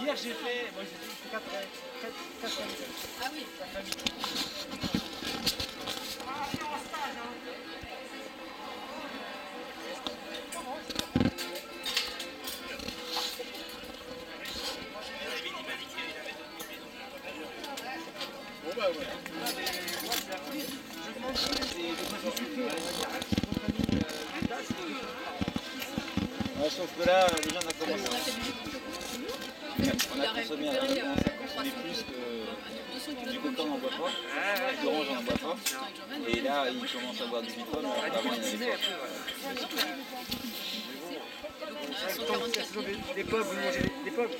hier j'ai fait, moi j'ai fait 4 familles. Ah oui. 4 familles. Bon bah ouais. Ouais, sauf que là, déjà on a commencé. On a consommé à la maison, on a consommé plus que du coca on n'en boit pas, de l'orange on n'en boit pas. Et là, il commence à boire du bitron, avant il n'y en avait pas. La saison des pommes, vous mangez des pommes.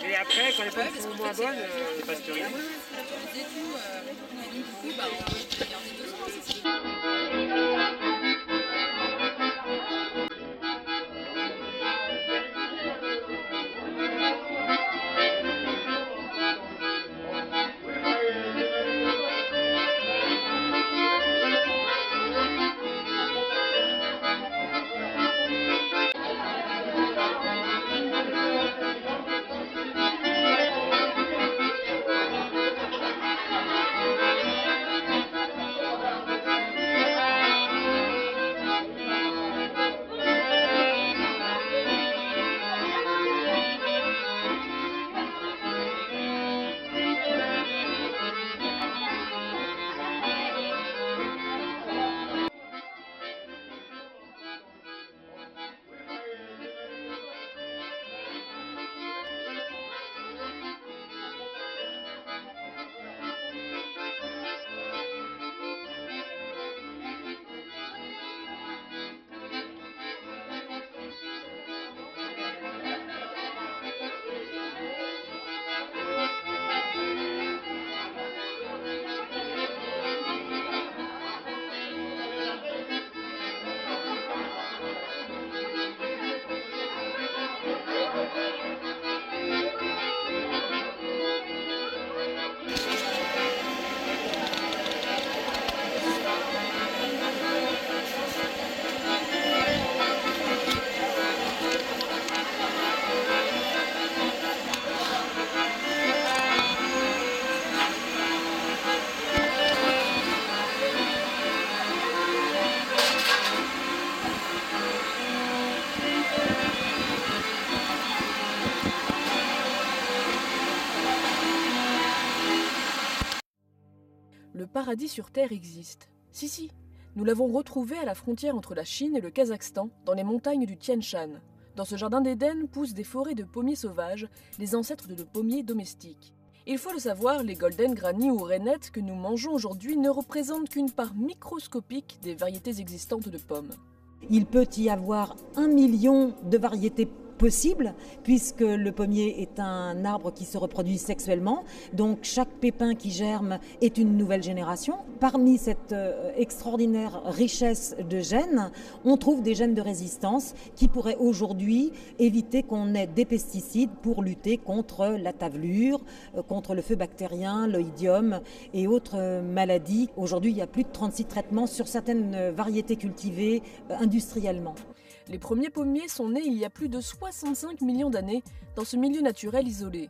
Et après, quand les pommes sont moins bonnes, c'est pasteurisé. Le paradis sur Terre existe. Si, nous l'avons retrouvé à la frontière entre la Chine et le Kazakhstan, dans les montagnes du Tian Shan. Dans ce jardin d'Éden poussent des forêts de pommiers sauvages, les ancêtres de nos pommiers domestiques. Il faut le savoir, les Golden Granny ou rainettes que nous mangeons aujourd'hui ne représentent qu'une part microscopique des variétés existantes de pommes. Il peut y avoir 1 million de variétés possible, puisque le pommier est un arbre qui se reproduit sexuellement. Donc chaque pépin qui germe est une nouvelle génération. Parmi cette extraordinaire richesse de gènes, on trouve des gènes de résistance qui pourraient aujourd'hui éviter qu'on ait des pesticides pour lutter contre la tavelure, contre le feu bactérien, l'oïdium et autres maladies. Aujourd'hui, il y a plus de 36 traitements sur certaines variétés cultivées industriellement. Les premiers pommiers sont nés il y a plus de 65 millions d'années dans ce milieu naturel isolé.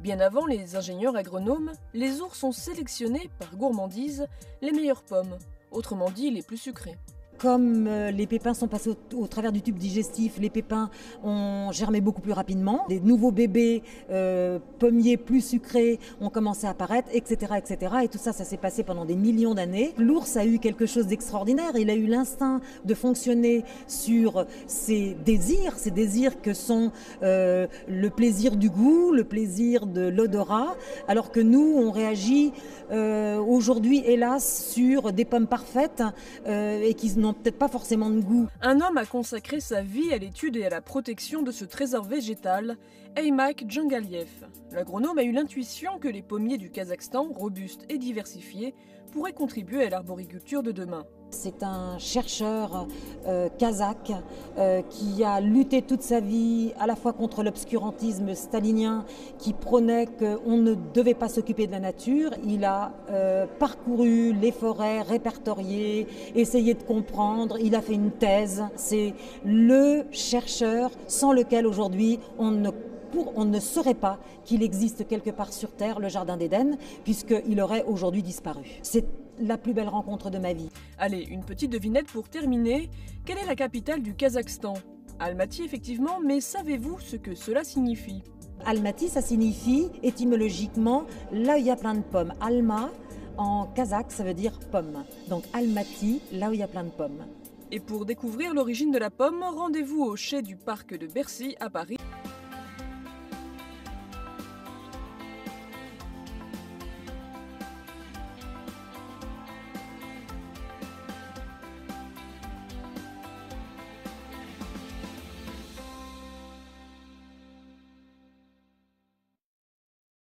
Bien avant les ingénieurs agronomes, les ours ont sélectionné, par gourmandise, les meilleures pommes, autrement dit les plus sucrées. Comme les pépins sont passés au travers du tube digestif, les pépins ont germé beaucoup plus rapidement. Des nouveaux bébés pommiers plus sucrés ont commencé à apparaître, etc. etc. Et tout ça, ça s'est passé pendant des millions d'années. L'ours a eu quelque chose d'extraordinaire. Il a eu l'instinct de fonctionner sur ses désirs que sont le plaisir du goût, le plaisir de l'odorat, alors que nous, on réagit aujourd'hui, hélas, sur des pommes parfaites et qui n'ont peut-être pas forcément de goût. Un homme a consacré sa vie à l'étude et à la protection de ce trésor végétal, Aymak Djangaliev. L'agronome a eu l'intuition que les pommiers du Kazakhstan, robustes et diversifiés, pourraient contribuer à l'arboriculture de demain. C'est un chercheur kazakh qui a lutté toute sa vie à la fois contre l'obscurantisme stalinien qui prônait qu'on ne devait pas s'occuper de la nature. Il a parcouru les forêts, répertorié, essayé de comprendre. Il a fait une thèse. C'est le chercheur sans lequel aujourd'hui on ne on ne saurait pas qu'il existe quelque part sur Terre le Jardin d'Éden, puisqu'il aurait aujourd'hui disparu. C'est la plus belle rencontre de ma vie. Allez, une petite devinette pour terminer. Quelle est la capitale du Kazakhstan? Almaty effectivement, mais savez-vous ce que cela signifie? Almaty, ça signifie étymologiquement là où il y a plein de pommes. Alma, en kazakh, ça veut dire pomme. Donc Almaty, là où il y a plein de pommes. Et pour découvrir l'origine de la pomme, rendez-vous au chai du parc de Bercy à Paris